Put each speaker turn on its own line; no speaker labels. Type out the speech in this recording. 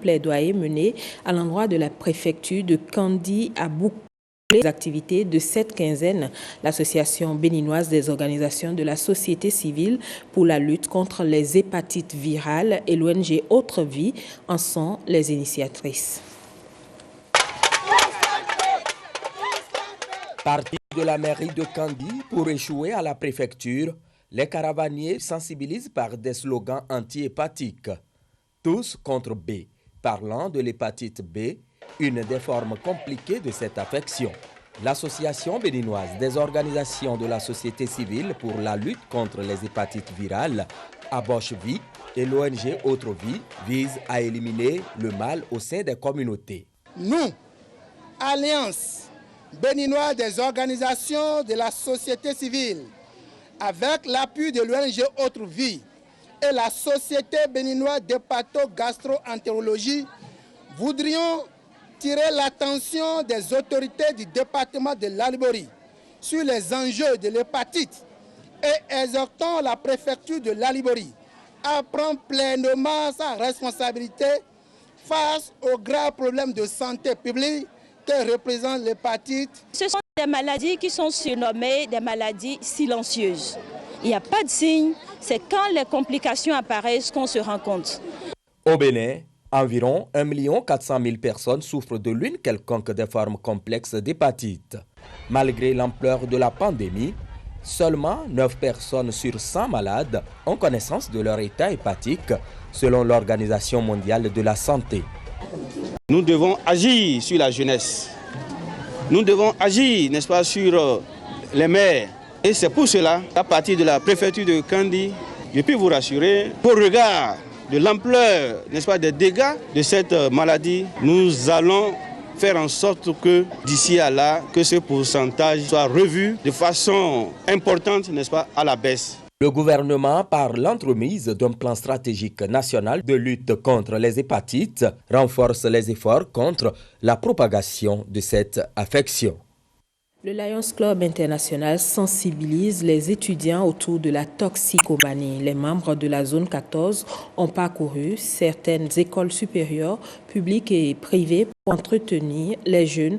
plaidoyer mené à l'endroit de la préfecture de Kandi a bouclé les activités de cette quinzaine. L'Association béninoise des organisations de la société civile pour la lutte contre les hépatites virales et l'ONG Autre Vie en sont les initiatrices.
Partis de la mairie de Kandi pour échouer à la préfecture, les caravaniers sensibilisent par des slogans anti-hépatiques. Tous contre B, parlant de l'hépatite B, une des formes compliquées de cette affection. L'Association béninoise des organisations de la société civile pour la lutte contre les hépatites virales, Aboche Vie, et l'ONG Autre Vie visent à éliminer le mal au sein des communautés.
Nous, Alliance béninoise des organisations de la société civile, avec l'appui de l'ONG Autre Vie et la Société béninoise d'hépato-gastro-entérologie, voudrions tirer l'attention des autorités du département de l'Alibori sur les enjeux de l'hépatite et exhortons la préfecture de l'Alibori à prendre pleinement sa responsabilité face aux graves problèmes de santé publique que représente l'hépatite.
Ce sont des maladies qui sont surnommées des maladies silencieuses. Il n'y a pas de signe, c'est quand les complications apparaissent qu'on se rend compte.
Au Bénin, environ 1 400 000 personnes souffrent de l'une quelconque des formes complexes d'hépatite. Malgré l'ampleur de la pandémie, seulement 9 personnes sur 100 malades ont connaissance de leur état hépatique, selon l'Organisation mondiale de la santé.
Nous devons agir sur la jeunesse. Nous devons agir, n'est-ce pas, sur les mères. Et c'est pour cela, à partir de la préfecture de Kandi, je peux vous rassurer, au regard de l'ampleur, n'est-ce pas, des dégâts de cette maladie, nous allons faire en sorte que d'ici à là, que ce pourcentage soit revu de façon importante, n'est-ce pas, à la baisse.
Le gouvernement, par l'entremise d'un plan stratégique national de lutte contre les hépatites, renforce les efforts contre la propagation de cette affection.
Le Lions Club International sensibilise les étudiants autour de la toxicomanie. Les membres de la zone 14 ont parcouru certaines écoles supérieures, publiques et privées pour entretenir les jeunes